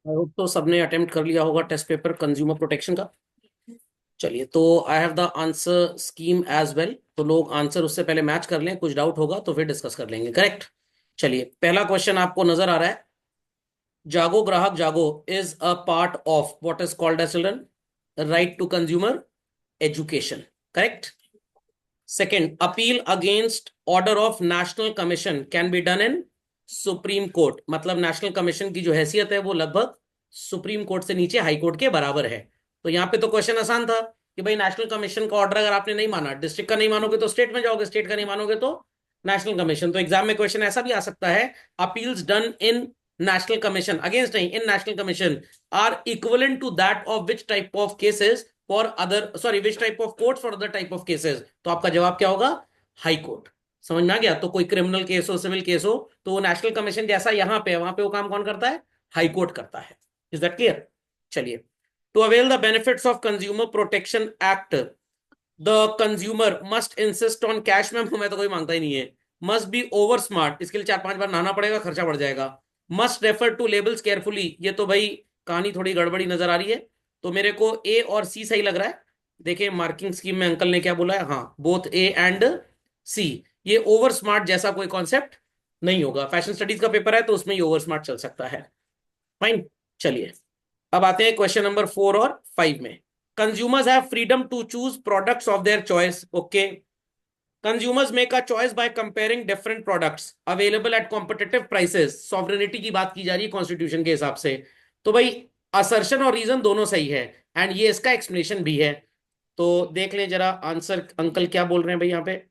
I hope तो सबने attempt कर लिया होगा टेस्ट पेपर कंज्यूमर प्रोटेक्शन का। चलिए, तो I have the answer scheme as well, तो लोग आंसर उससे पहले मैच कर लें, कुछ डाउट होगा तो फिर डिस्कस कर लेंगे। करेक्ट। चलिए, पहला क्वेश्चन आपको नजर आ रहा है। Jago Grahak Jago is a part of what is called as children right to consumer education. Correct. Second, appeal against order of national commission can be done in supreme court. मतलब नेशनल कमीशन की जो हैसियत है वो लगभग सुप्रीम कोर्ट से नीचे high court के बराबर है। तो यहाँ पे तो क्वेश्चन आसान था कि भाई नेशनल कमीशन का ऑर्डर अगर आपने नहीं माना, डिस्ट्रिक्ट का नहीं मानोगे तो स्टेट में जाओगे, स्टेट का नहीं मानोगे तो नेशनल कमीशन। तो एग्जाम में क्वेश्चन ऐसा भी आ सकता है, appeals done in national commission, against नहीं, in national commission are equivalent to that of which type of cases for other, sorry, which type of court for other type of cases. तो आपका जवाब क्या होगा? High Court. समझ में आ गया? तो कोई क्रिमिनल केस हो, सिविल केस हो, तो वो नेशनल कमीशन जैसा यहां पे है, वहां पे वो काम कौन करता है? हाई कोर्ट करता है। Is that clear? चलिए, to avail the benefits of consumer protection act the consumer must insist on cash. में मैं तो कोई मांगता ही नहीं है। मस्ट बी ओवर स्मार्ट, इसके लिए 4-5 बार नहाना पड़ेगा, खर्चा बढ़ जाएगा। Must refer to labels carefully, ये तो भाई कहानी थोड़ी गड़बड़ी नजर आ रही है। तो मेरे को ए और सी सही लग रहा है। देखिए मार्किंग स्कीम में अंकल ने क्या बोला है, हाँ, बोथ ए एंड सी। ये ओवर स्मार्ट जैसा कोई कॉन्सेप्ट नहीं होगा। फैशन स्टडीज का पेपर है तो उसमें ये ओवर स्मार्ट चल सकता है। फाइन। चलिए, अब आते हैं क्वेश्चन नंबर 4 और 5 में। Consumers have freedom to choose products of their choice. Okay. Consumers make a choice by comparing different products available at competitive prices. Sovereignty की बात की जा रही है कॉन्स्टिट्यूशन के हिसाब से। तो भाई असर्शन और रीजन दोनों सही है, एंड ये इसका एक्सप्लेनेशन भी है। तो देख लें जरा आंसर अंकल क्या बोल रहे हैं भाई यहाँ पे।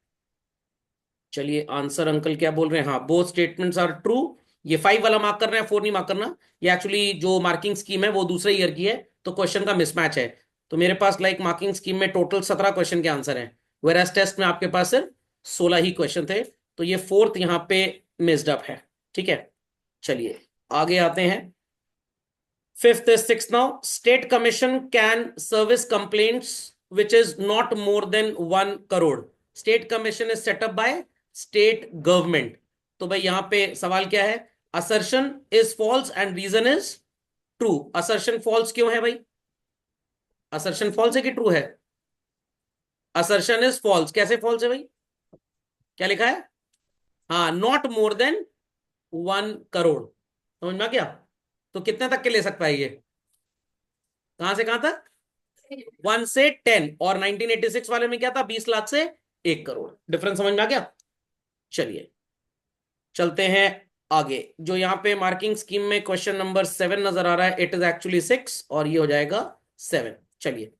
चलिए, आंसर अंकल क्या बोल रहे हैं, हाँ, बोथ स्टेटमेंट्स आर ट्रू। ये 5 वाला मार्क करना है, 4 नहीं मार्क करना। ये एक्चुअली जो मार्किंग स्कीम है वो दूसरे ईयर की है, तो क्वेश्चन का मिसमैच है। तो मेरे पास लाइक मार्किंग स्कीम में टोटल 17 क्वेश्चन के आंसर हैं, वेराज टेस्ट में आपके पास सिर्फ 16 ही क्वेश्चन थे। तो ये फोर्थ यहाँ पे मिस्ड अप है। ठीक है। चलिए, आगे आते हैं। Fifth is sixth now. State Commission can service complaints which is not more than 1 crore. State Commission is set up by state government. तो भाई यहाँ पे सवाल क्या है? Assertion is false and reason is true. Assertion false क्यों है भाई? Assertion false है कि true है? Assertion is false। कैसे false है भाई? क्या लिखा है? हाँ, नॉट मोर देन 1 करोड़। समझ में आ गया? तो कितने तक के ले सकता है ये? कहां से कहां तक? 1 से 10। और 1986 वाले में क्या था? 20 लाख से 1 करोड़। डिफरेंस समझ में आ गया? चलिए, चलते हैं आगे। जो यहाँ पे मार्किंग स्कीम में क्वेश्चन नंबर 7 नजर आ रहा है, इट इज एक्चुअली 6 और ये हो जाएगा 7। चलिए,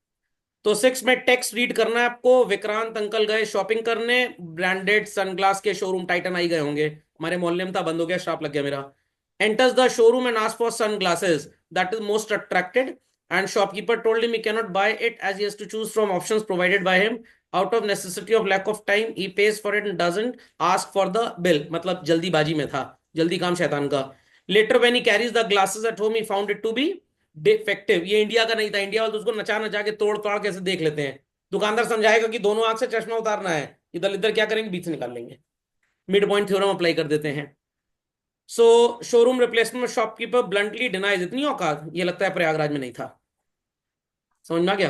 तो 6 में टेक्स्ट रीड करना है आपको। विक्रांत अंकल गए शॉपिंग करने, ब्रांडेड सनग्लास के शोरूम टाइटन आई गए होंगे। हमारे मोहल्ले में था, बंद हो गया, श्राप लग गया मेरा। Enters the showroom and ask for sunglasses that is most attracted and shopkeeper told him he can not buy it as he has to choose from options provided by him out of necessity of lack of time he pays for it and doesn't ask for the bill. मतलब जल्दीबाजी में था, जल्दी काम शैतान का। Later when he carries the glasses at home he found it to be defective. ये India का नहीं था, इंडिया वाले तो उसको नचा नचा के तोड़ तोड़ कैसे देख लेते हैं। दुकानदार समझाएगा कि दोनों आंख से चश्मा उतारना है, इधर इधर क्या करेंगे, बीच से निकाल लेंगे। मिड पॉइंट थ्योरम अप्लाई कर देते हैं। So showroom replacement shopkeeper bluntly denies. इतनी औकात, ये लगता है प्रयागराज में नहीं था। समझ में आ गया?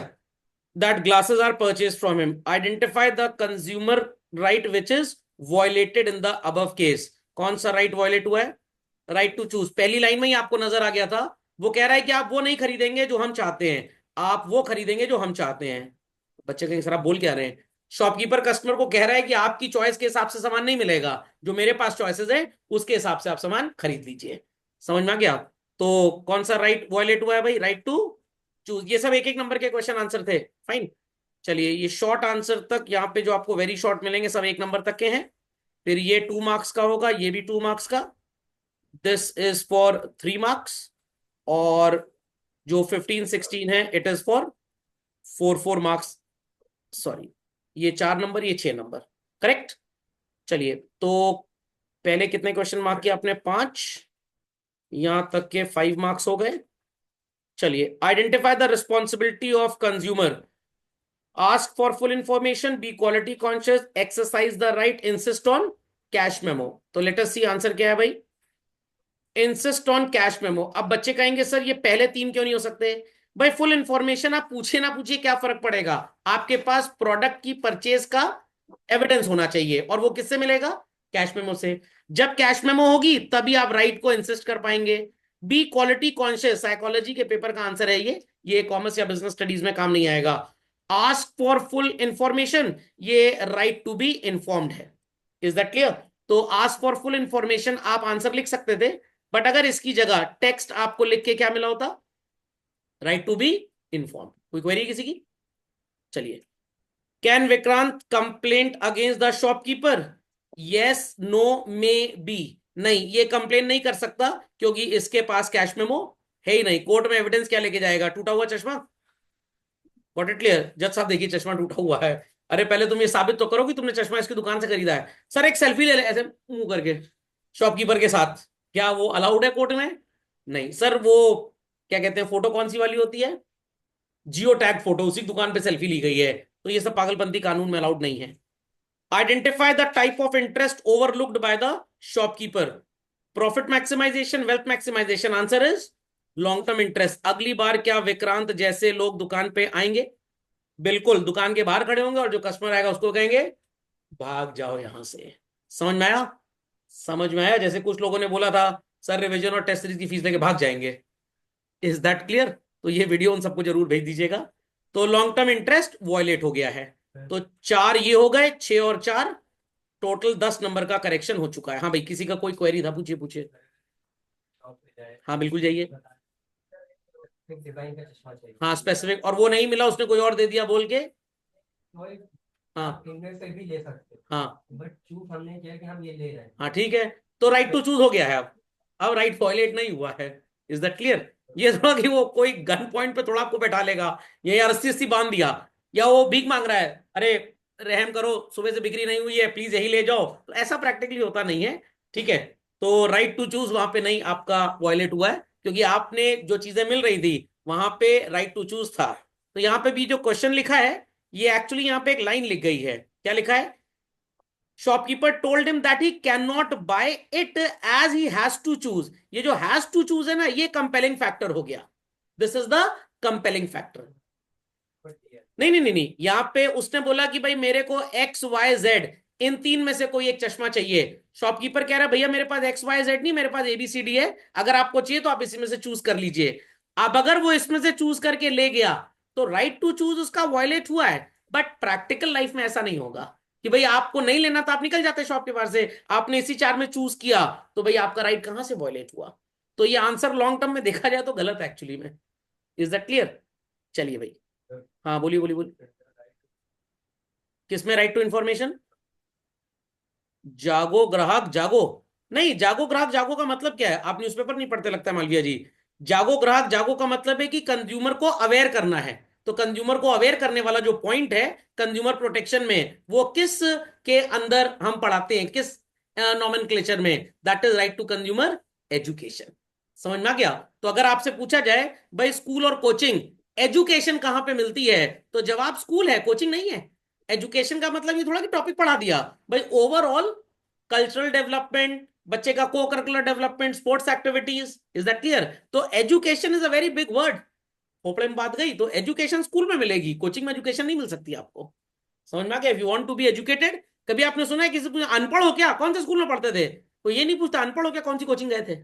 That glasses are purchase from him. Identify the consumer right which is violated in the above case. कौन सा राइट वॉयलेट हुआ है? Right to choose. पहली लाइन में ही आपको नजर आ गया था। वो कह रहा है कि आप वो नहीं खरीदेंगे जो हम चाहते हैं, आप वो खरीदेंगे जो हम चाहते हैं। बच्चे कहीं सर आप बोल क्या रहे हैं? शॉपकीपर कस्टमर को कह रहा है कि आपकी चॉइस के हिसाब से सामान नहीं मिलेगा, जो मेरे पास चॉइसेस है उसके हिसाब से आप सामान खरीद लीजिए। समझ में आ गया? तो कौन सा राइट वॉयलेट हुआ है भाई? Right to choose. ये सब एक एक नंबर के क्वेश्चन आंसर थे। फाइन। चलिए, ये शॉर्ट आंसर तक यहाँ पे जो आपको वेरी शॉर्ट मिलेंगे सब 1 नंबर तक के हैं। फिर ये 2 मार्क्स का होगा, ये भी 2 मार्क्स का। This is for 3 marks. और जो 15-16 है it is for 4-4 marks. Sorry, ये 4 नंबर, ये 6 नंबर। करेक्ट। चलिए, तो पहले कितने क्वेश्चन मार्क किया आपने? 5। यहां तक के 5 मार्क्स हो गए। चलिए, identify the responsibility of consumer. Ask for full information, be quality conscious, exercise the right, insist on cash memo. तो लेट अस सी आंसर क्या है भाई। Insist on cash memo. अब बच्चे कहेंगे सर ये पहले तीन क्यों नहीं हो सकते? भाई फुल इंफॉर्मेशन आप पूछे ना पूछे क्या फर्क पड़ेगा, आपके पास प्रोडक्ट की परचेज का एविडेंस होना चाहिए, और वो किससे मिलेगा? कैश मेमो से। जब कैश मेमो होगी तभी आप राइट को इंसिस्ट कर पाएंगे। बी क्वालिटी कॉन्शियस, साइकोलॉजी के पेपर का आंसर है ये कॉमर्स या बिजनेस स्टडीज में काम नहीं आएगा। आस्क फॉर फुल इंफॉर्मेशन, ये राइट टू बी इंफॉर्म्ड है। Is that clear? तो आस्क फॉर फुल इंफॉर्मेशन आप आंसर लिख सकते थे, बट अगर इसकी जगह टेक्स्ट आपको लिख के क्या मिला होता? Right to be inform. कोई क्वेरी किसी की? चलिए, can Vikrant complaint against the shopkeeper? Yes, no, maybe. नहीं, ये कंप्लेन नहीं कर सकता क्योंकि इसके पास कैश मेमो है ही नहीं। कोर्ट में एविडेंस क्या लेके जाएगा? टूटा हुआ चश्मा। Got it clear? जज साहब देखिए चश्मा टूटा हुआ है। अरे पहले तुम ये साबित तो करो कि तुमने चश्मा इसकी दुकान से खरीदा है। सर एक सेल्फी ले ले ऐसे मुंह करके शॉपकीपर के साथ, क्या वो अलाउड है कोर्ट में? नहीं सर, वो क्या कहते हैं, फोटो कौन सी वाली होती है? जियो टैग फोटो, उसी दुकान पे सेल्फी ली गई है, तो ये सब पागलपंती कानून में अलाउड नहीं है। Identify the type of interest overlooked by the shopkeeper. Profit maximisation, wealth maximisation. Answer is long term interest. अगली बार क्या विक्रांत जैसे लोग दुकान पे आएंगे? बिल्कुल, दुकान के बाहर खड़े होंगे और जो कस्टमर आएगा उसको कहेंगे भाग जाओ यहां से। समझ में आया? समझ में आया? जैसे कुछ लोगों ने बोला था सर रिवीजन और टेस्ट सीरीज की फीस लेके भाग जाएंगे। Is that clear? तो ये वीडियो उन सबको जरूर भेज दीजिएगा। तो लॉन्ग टर्म इंटरेस्ट वॉयलेट हो गया है। तो चार ये हो गए, 6 और 4, टोटल 10 नंबर का करेक्शन हो चुका है। हाँ भाई, किसी का कोई क्वेरी था? पूछिए पूछिए। हाँ बिल्कुल जाइए। हाँ स्पेसिफिक, और वो नहीं मिला, उसने कोई और दे दिया बोल के। हाँ इनमें से भी ले सकते हैं, हाँ बट चूज हमने किया कि हम ये ले रहे हैं। हाँ ठीक है, तो राइट टू चूज हो गया है अब राइट वॉयलेट नहीं हुआ है। Is that clear? ये थोड़ा कि वो कोई गन पॉइंट पे थोड़ा आपको बैठा लेगा, ये यार रस्सी रस्सी बांध दिया, या वो भीख मांग रहा है, अरे रहम करो सुबह से बिक्री नहीं हुई है प्लीज यही ले जाओ, तो ऐसा प्रैक्टिकली होता नहीं है। ठीक है, तो राइट टू चूज वहां पे नहीं आपका वॉयलेट हुआ है, क्योंकि आपने जो चीजें मिल रही थी वहां पे राइट टू चूज था। तो यहाँ पे भी जो क्वेश्चन लिखा है, ये एक्चुअली यहाँ पे एक लाइन लिख गई है। क्या लिखा है? Shopkeeper told him that he can not buy it as he has to choose. ये जो हैज टू चूज है ना, ये कंपेलिंग फैक्टर हो गया। This is the compelling factor. नहीं नहीं नहीं नहीं, यहां पे उसने बोला कि भाई मेरे को एक्स वाई जेड इन तीन में से कोई एक चश्मा चाहिए। शॉपकीपर कह रहा है भैया मेरे पास एक्स वाई जेड नहीं, मेरे पास एबीसीडी है, अगर आपको चाहिए तो आप इसी में से चूज कर लीजिए। अब अगर वो इसमें से चूज करके ले गया तो राइट टू चूज उसका वायलेट हुआ है। बट प्रैक्टिकल लाइफ में ऐसा नहीं होगा कि भाई आपको नहीं लेना था आप निकल जाते शॉप के पास से, आपने इसी चार में चूज किया, तो भाई आपका राइट कहां से वायलेट हुआ? तो ये आंसर लॉन्ग टर्म में देखा जाए तो गलत है एक्चुअली में। Is that clear? चलिए भाई, हाँ बोलिए बोलिए बोलिए। किसमें राइट टू इंफॉर्मेशन? जागो ग्राहक जागो। नहीं, जागो ग्राहक जागो का मतलब क्या है? आप न्यूज़पेपर नहीं पढ़ते लगता है मालविया जी। जागो ग्राहक जागो का मतलब है कि कंज्यूमर को अवेयर करना है। तो कंज्यूमर को अवेयर करने वाला जो पॉइंट है कंज्यूमर प्रोटेक्शन में, वो किस के अंदर हम पढ़ाते हैं, किस नॉमेनक्लेचर में? That is right to consumer education. समझ में आ गया? तो अगर आपसे पूछा जाए भाई स्कूल और कोचिंग एजुकेशन कहां पे मिलती है, तो जवाब स्कूल है, कोचिंग नहीं है। एजुकेशन का मतलब ये थोड़ा कि टॉपिक पढ़ा दिया, भाई ओवरऑल कल्चरल डेवलपमेंट, बच्चे का co-curricular development, sports activities. Is that clear? तो education is a very big word. खोपड़े में बात गई, तो एजुकेशन स्कूल में मिलेगी, कोचिंग में एजुकेशन नहीं मिल सकती आपको। समझ में आ गया? If you want to be educated, कभी आपने सुना है किसी को अनपढ़ हो क्या कौन से स्कूल में पढ़ते थे? कोई ये नहीं पूछता अनपढ़ हो क्या कौन सी कोचिंग गए थे।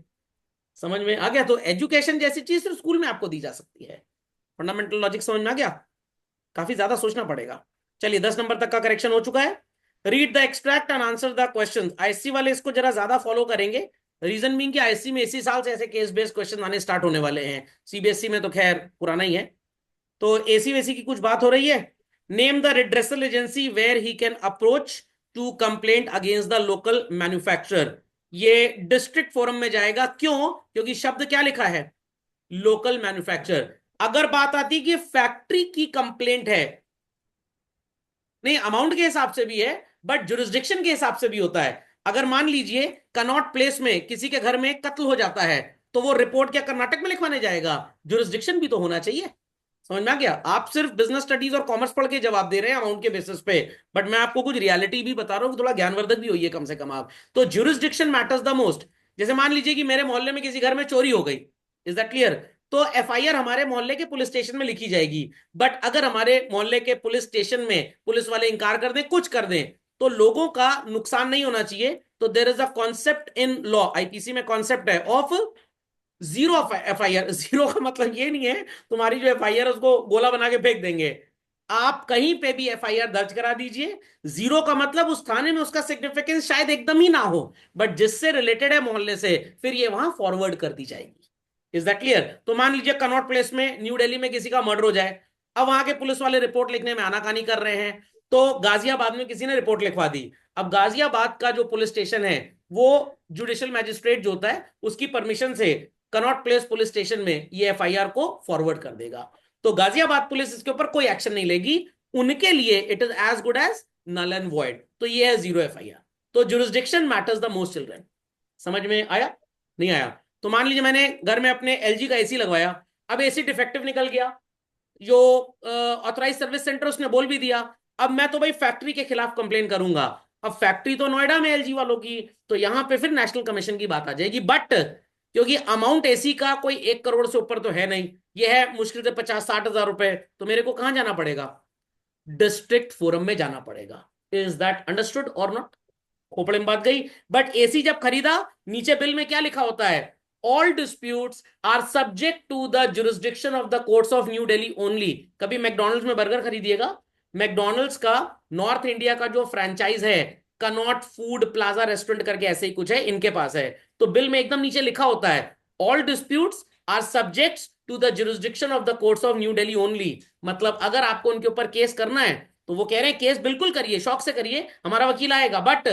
समझ में आ गया? तो एजुकेशन जैसी चीज सिर्फ स्कूल में आपको दी जा सकती है। फंडामेंटल लॉजिक समझ में आ गया? काफी ज्यादा सोचना पड़ेगा। चलिए 10 नंबर तक का करेक्शन हो चुका है। Read the extract and answer the question. IC वाले इसको जरा ज्यादा फॉलो करेंगे, रीजन बीइंग कि आईसी में इसी साल से ऐसे केस बेस्ड क्वेश्चन आने स्टार्ट होने वाले हैं। सीबीएसई में तो खैर पुराना ही है। तो एसी वेसी की कुछ बात हो रही है। Name the redressal agency where he can approach to complaint against the local manufacturer. ये डिस्ट्रिक्ट फोरम में जाएगा, क्यों? क्योंकि शब्द क्या लिखा है? Local manufacturer. अगर बात आती कि फैक्ट्री की कंप्लेंट है, नहीं अमाउंट के हिसाब से भी है बट जुरिस्डिक्शन के हिसाब से भी होता है। अगर मान लीजिए कनॉट प्लेस में किसी के घर में कत्ल हो जाता है, तो वो रिपोर्ट क्या कर्नाटक में लिखवाने जाएगा? जुरिस्डिक्शन भी तो होना चाहिए। समझ में आ गया? आप सिर्फ बिजनेस स्टडीज और कॉमर्स पढ़ के जवाब दे रहे हैं अमाउंट के बेसिस पे, बट मैं आपको कुछ रियलिटी भी बता रहा हूं कि थोड़ा ज्ञानवर्धक भी होइए कम से कम आप। तो जुरिस्डिक्शन मैटर्स द मोस्ट। जैसे मान लीजिए कि मेरे मोहल्ले में किसी घर में चोरी हो गई, इज दैट क्लियर? तो एफआईआर हमारे मोहल्ले के पुलिस स्टेशन में लिखी जाएगी। बट अगर हमारे मोहल्ले के पुलिस स्टेशन में पुलिस वाले इंकार कर दें, कुछ कर दें, तो लोगों का नुकसान नहीं होना चाहिए। तो there is a concept in law, IPC में कॉन्सेप्ट है ऑफ जीरो एफआईआर। जीरो का मतलब ये नहीं है तुम्हारी जो एफआईआर उसको गोला बना के फेंक देंगे। आप कहीं पे भी एफआईआर दर्ज करा दीजिए। जीरो का मतलब उस थाने में उसका सिग्निफिकेंस शायद एकदम ही ना हो, बट जिससे रिलेटेड है मोहल्ले से, फिर ये वहां फॉरवर्ड कर दी जाएगी। Is that clear? तो मान लीजिए कनॉट प्लेस में न्यू दिल्ली में किसी का मर्डर हो जाए। अब वहां के पुलिस वाले रिपोर्ट लिखने में आनाकानी कर रहे हैं, तो गाजियाबाद में किसी ने रिपोर्ट लिखवा दी। अब गाजियाबाद का जो पुलिस स्टेशन है, वो जुडिशियल मैजिस्ट्रेट जो होता है उसकी परमिशन से कनॉट प्लेस पुलिस स्टेशन में ये एफआईआर को फॉरवर्ड कर देगा। तो गाजियाबाद पुलिस इसके ऊपर कोई एक्शन नहीं लेगी। उनके लिए it is as good as null and void. तो ये है जीरो एफआईआर। तो jurisdiction matters the most children. समझ में आया? नहीं आया? तो मान लीजिए मैंने घर में अपने एलजी का एसी लगवाया, अब एसी डिफेक्टिव निकल गया, जो ऑथराइज सर्विस सेंटर उसने बोल भी दिया। अब मैं तो भाई फैक्ट्री के खिलाफ कंप्लेन करूंगा। अब फैक्ट्री तो नोएडा में एलजी वालों की, तो यहां पे फिर नेशनल कमीशन की बात आ जाएगी। बट क्योंकि अमाउंट एसी का कोई 1 करोड़ से ऊपर तो है नहीं, ये है मुश्किल से 50-60 हजार रुपए, तो मेरे को कहां जाना पड़ेगा? डिस्ट्रिक्ट फोरम में जाना पड़ेगा। इज दैट अंडरस्टूड और नॉट? खोपड़े में बात गई। बट एसी जब खरीदा, नीचे बिल में क्या लिखा होता है? All disputes are subject to the jurisdiction of the courts of new Delhi only. कभी मैकडॉनल्ड्स में बर्गर खरीदिएगा, मैकडॉनल्ड्स का नॉर्थ इंडिया का जो फ्रेंचाइज है, कनॉट फूड प्लाजा रेस्टोरेंट करके ऐसे ही कुछ है इनके पास है, तो बिल में एकदम नीचे लिखा होता है all disputes are subject to the jurisdiction of the courts of new Delhi only. मतलब अगर आपको उनके ऊपर केस करना है, तो वो कह रहे हैं केस बिल्कुल करिए, शौक से करिए, हमारा वकील आएगा, बट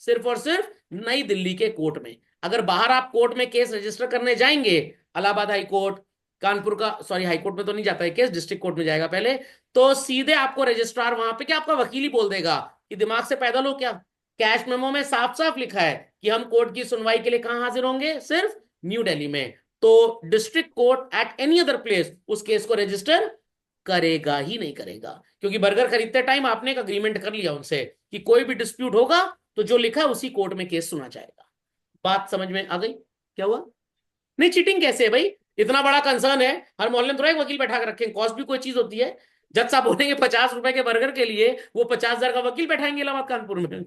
सिर्फ और सिर्फ नई दिल्ली के कोर्ट में। अगर बाहर आप कोर्ट में केस रजिस्टर करने जाएंगे, इलाहाबाद हाई कोर्ट, कानपुर का, सॉरी हाई कोर्ट में तो नहीं जाता है केस, डिस्ट्रिक्ट कोर्ट में जाएगा पहले, तो सीधे आपको रजिस्ट्रार वहां पे क्या आपका वकील ही बोल देगा कि दिमाग से पैदल हो क्या? कैश मेमो में साफ साफ लिखा है कि हम कोर्ट की सुनवाई के लिए कहां हाजिर होंगे? सिर्फ न्यू दिल्ली में। तो district court at any other place उस केस को रजिस्टर करेगा ही नहीं करेगा, क्योंकि बर्गर खरीदते टाइम आपने एक अग्रीमेंट कर लिया उनसे कि कोई भी डिस्प्यूट होगा तो जो लिखा है उसी कोर्ट में केस सुना जाएगा। बात समझ में आ गई? क्या हुआ? नहीं, चीटिंग कैसे है भाई? इतना बड़ा कंसर्न है, हर मोहल्ले में थोड़ा एक वकील बैठा कर रखें, कॉस्ट भी कोई चीज होती है। जज साहब बोलेंगे 50 रुपए के बर्गर के लिए, वो 50 हजार का वकील बैठाएंगे इलाहाबाद कानपुर में।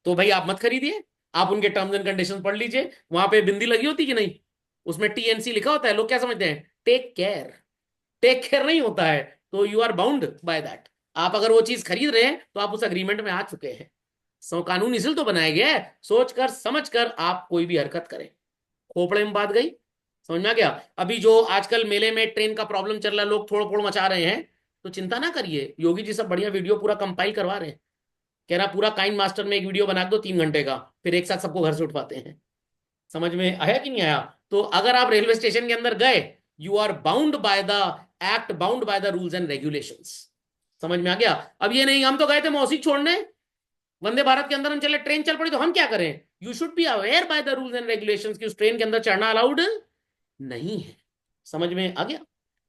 तो भाई आप मत खरीदिए, आप उनके टर्म्स एंड कंडीशंस पढ़ लीजिए, वहां पे बिंदी लगी होती कि नहीं, उसमें टीएनसी लिखा होता है। लोग क्या समझते हैं? Take care. टेक केयर नहीं होता है, तो you are bound by that. आप अगर वो चीज खरीद रहे हैं तो आप उस अग्रीमेंट में आ चुके हैं। सो कानून इसलिए तो बनाया गया है, सोच कर समझ कर आप कोई भी हरकत करें। खोपड़े में बात गई? समझ में आ गया? अभी जो आजकल मेले में ट्रेन का प्रॉब्लम चल रहा है, लोग थोड़ा फोड़ मचा रहे हैं, तो चिंता ना करिए, योगी जी सब बढ़िया वीडियो पूरा कंपाइल करवा रहे हैं। कह रहा पूरा काइन मास्टर में एक वीडियो बना दो 3 घंटे का, फिर एक साथ सबको घर से उठवाते हैं। समझ में आया कि नहीं आया? तो अगर आप रेलवे स्टेशन के अंदर गए, you are bound by the act, bound by the rules and regulations. समझ में आ गया? अब ये नहीं हम तो गए थे मौसी छोड़ने, वंदे भारत के अंदर हम चले, ट्रेन चल पड़ी, तो हम क्या करें? You should be aware bye the rules and regulations कि उस ट्रेन के अंदर चढ़ना अलाउड नहीं है। समझ में आ गया?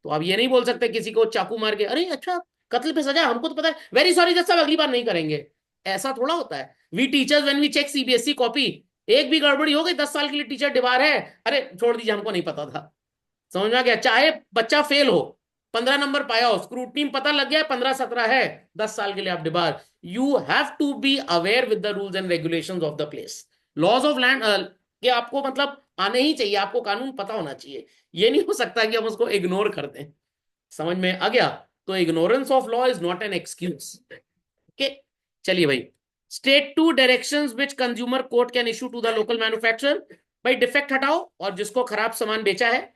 तो आप ये नहीं बोल सकते किसी को चाकू मार के, अरे अच्छा कत्ल पे सजा, हमको तो पता है, वेरी सॉरी जज साहब अगली बार नहीं करेंगे। ऐसा थोड़ा होता है। We teachers when we check CBSE copy, एक भी गड़बड़ी हो गई 10 साल के लिए टीचर डिबार है, अरे छोड़ दीजिए हमको नहीं पता था। समझ में आ गया? चाहे बच्चा फेल हो, 15 नंबर पाया हो, स्क्रूटनी में पता लग गया 15-17 है, 10 साल के लिए आप debar. You have to be aware with the rules and regulations of the place. Laws of land के आपको मतलब आने ही चाहिए, आपको कानून पता होना चाहिए। ये नहीं हो सकता कि हम उसको इग्नोर कर दें। समझ में आ गया? तो ignorance of law is not an excuse. Okay, चलिए भाई। State two directions which consumer court can issue to the local manufacturer. भाई डिफेक्ट हटाओ, और जिसको खराब सामान बेचा है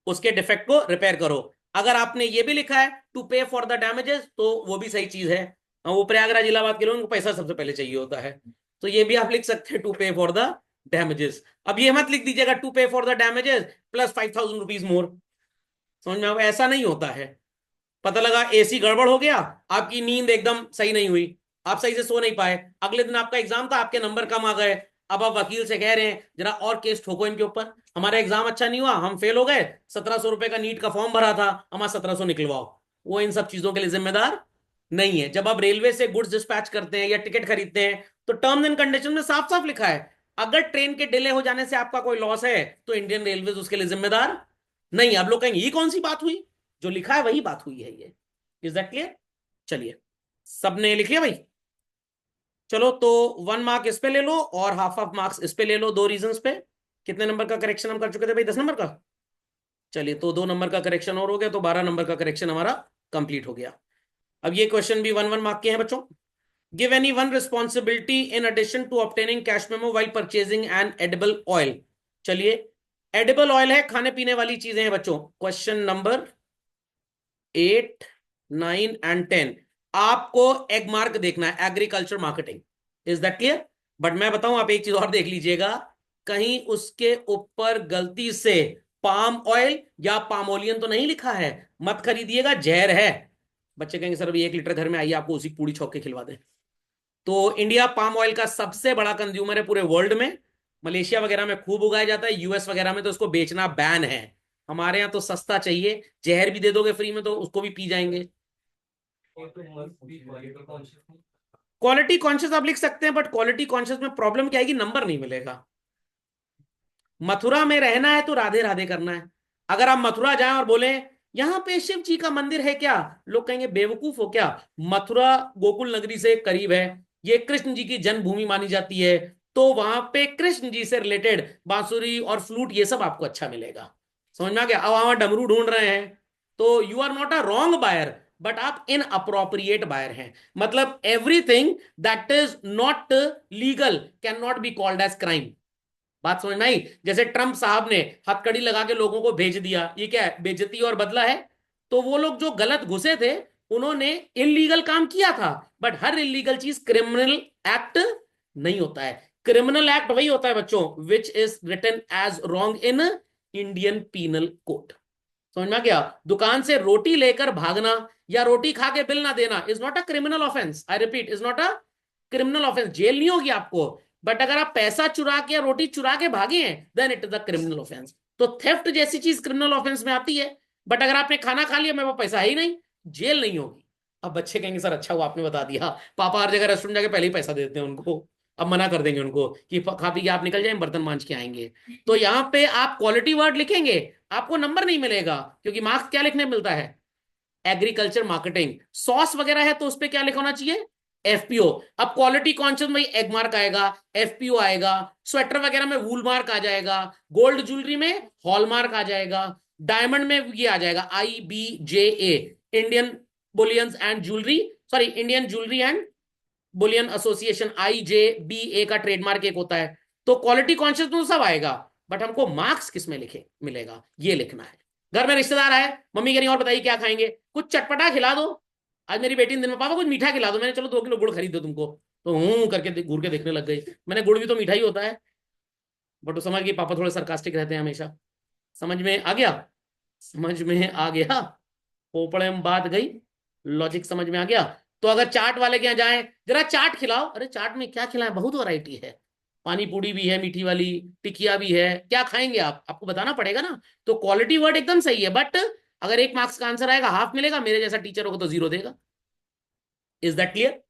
उसके डिफेक्ट को रिपेयर करो। अगर आपने ये भी लिखा है टू पे फॉर द डैमेजेस, तो वो भी सही चीज है। वो प्रयागराज इलाहाबाद के लोगों को पैसा सबसे पहले चाहिए होता है, तो ये भी आप लिख सकते हैं टू पे फॉर द डैमेजेस। अब ये मत लिख दीजिएगा टू पे for the damages plus 5,000 rupees more. समझ में? ऐसा नहीं होता है। पता लगा एसी गड़बड़ हो गया, आपकी नींद एकदम सही नहीं हुई, आप सही से सो नहीं पाए, अगले दिन आपका एग्जाम था, आपके नंबर कम आ गए, अब आप वकील से कह रहे हैं जरा और केस ठोको इनके ऊपर, हमारा एग्जाम अच्छा नहीं हुआ, हम फेल हो गए, 1700 रुपए का नीट का फॉर्म भरा था, हमारा 1700 निकलवाओ। वो इन सब चीजों के लिए जिम्मेदार नहीं है। जब आप रेलवे से गुड्स डिस्पैच करते हैं या टिकट खरीदते हैं, तो टर्म्स एंड कंडीशन में साफ साफ लिखा है अगर ट्रेन के डिले हो जाने से आपका कोई लॉस है तो इंडियन रेलवेज उसके लिए जिम्मेदार नहीं। आप लोग कहेंगे ये कौन सी बात हुई, जो लिखा है वही बात हुई है ये। Is that clear? चलिए, सबने लिख लिया भाई? चलो तो 1 मार्क इस पे ले लो और हाफ ऑफ मार्क्स इस पे ले लो, 2 रीजंस पे। कितने नंबर का करेक्शन हम कर चुके थे भाई? 10 नंबर का। चलिए, तो 2 नंबर का करेक्शन और हो गया, तो 12 नंबर का करेक्शन हमारा कंप्लीट हो गया। अब ये क्वेश्चन भी 1 1 मार्क के हैं बच्चों। Give any one responsibility in addition to obtaining cash memo while purchasing an edible oil. चलिए, एडिबल ऑयल है, खाने पीने वाली चीजें हैं बच्चों। क्वेश्चन नंबर 8 9 एंड 10, आपको एग मार्क देखना है, agriculture marketing. Is that clear? But मैं बताऊं, आप एक चीज और देख लीजिएगा, कहीं उसके ऊपर गलती से पाम ऑयल या पामोलियन तो नहीं लिखा है, मत खरीदिएगा, जहर है। बच्चे कहेंगे सर अभी 1 लीटर घर में आइए आपको उसी पूड़ी छौक के खिलवा दे। तो इंडिया पाम ऑयल का सबसे बड़ा कंज्यूमर है पूरे वर्ल्ड में। मलेशिया वगैरह में खूब उगाया जाता है, यूएस वगैरह में तो उसको बेचना बैन है। हमारे यहाँ तो सस्ता चाहिए, जहर भी दे दोगे फ्री में तो उसको भी पी जाएंगे। ये तो मस्त भी क्वालिटी कॉन्शियस। क्वालिटी कॉन्शियस आप लिख सकते हैं, बट क्वालिटी कॉन्शियस में प्रॉब्लम क्या आएगी, नंबर नहीं मिलेगा। मथुरा में रहना है तो राधे राधे करना है। अगर आप मथुरा जाएं और बोले यहां पे शिव जी का मंदिर है क्या, लोग कहेंगे बेवकूफ हो क्या, मथुरा गोकुल नगरी से करीब है, ये कृष्ण जी की जन्मभूमि मानी जाती है, तो वहां पे कृष्ण जी से रिलेटेड बांसुरी और फ्लूट ये सब आपको अच्छा मिलेगा। समझ में आ गया? अब वहां डमरू ढूंढ रहे हैं तो you are not a wrong buyer, but आप इन अप्रोप्रिएट बायर हैं। मतलब everything that is not legal can not be called as crime. बात समझ में आई? जैसे ट्रंप साहब ने हथकड़ी लगा के लोगों को भेज दिया, ये क्या है, बेइज्जती और बदला है। तो वो लोग जो गलत घुसे थे उन्होंने इलीगल काम किया था, बट हर इलीगल चीज क्रिमिनल एक्ट नहीं होता है। क्रिमिनल एक्ट वही होता है बच्चों which is written as wrong in Indian penal code. समझ में आ गया? दुकान से रोटी लेकर भागना या रोटी खा के बिल ना देना is not a criminal offence. I repeat, is not a criminal offence. Jail नहीं होगी आपको, बट अगर आप पैसा चुरा के या रोटी चुरा के भागे हैं then it is a criminal offence. तो थेफ्ट जैसी चीज क्रिमिनल ऑफेंस में आती है, बट अगर आपने खाना खा लिया मेरे पास पैसा है ही नहीं, जेल नहीं होगी। अब बच्चे कहेंगे सर अच्छा हुआ आपने बता दिया, पापा हर जगह रेस्टोरेंट जाके पहले ही पैसा दे देते हैं उनको, अब मना कर देंगे उनको कि खा पी के आप निकल जाए, बर्तन मांज के आएंगे। तो यहाँ पे आप क्वालिटी वर्ड लिखेंगे, आपको नंबर नहीं मिलेगा, क्योंकि मार्क्स क्या लिखने मिलता है, एग्रीकल्चर मार्केटिंग। सॉस वगैरह है तो उस पर क्या लिखा होना चाहिए, एफपीओ। अब क्वालिटी कॉन्शियस में एग मार्क आएगा, एफपीओ आएगा, स्वेटर वगैरह में वूल मार्क आ जाएगा, गोल्ड ज्वेलरी में हॉलमार्क आ जाएगा, डायमंड में ये आ जाएगा IBJA, Indian bullions and jewellery, sorry Indian jewellery and Boolean association, IJBA का ट्रेडमार्क एक होता है। तो क्वालिटी कॉन्शियस तो सब आएगा, बट हमको मार्क्स किस में लिखे मिलेगा ये लिखना है। घर में रिश्तेदार आए, मम्मी कह रही और बताइए क्या खाएंगे, कुछ चटपटा खिला दो। आज मेरी बेटी ने दिन में पापा कुछ मीठा खिला दो, मैंने चलो 2 किलो गुड़ खरीद दो तुमको, तो हूं करके घूर के देखने लग गई। मैंने गुड़ भी तो मीठा ही होता है, बट वो समझ गई पापा थोड़े सरकास्टिक रहते हैं हमेशा। समझ में आ गया? समझ में आ गया? पोपड़े में बात गई, लॉजिक समझ में आ गया? तो अगर चाट वाले के यहाँ जाएं, जरा चाट खिलाओ, अरे चाट में क्या खिलाएं, बहुत वैरायटी है, पानी पूरी भी है, मीठी वाली टिकिया भी है, क्या खाएंगे आप, आपको बताना पड़ेगा ना। तो क्वालिटी वर्ड एकदम सही है, बट अगर 1 मार्क्स का आंसर आएगा हाफ मिलेगा, मेरे जैसा टीचर होगा तो 0 देगा। Is that clear?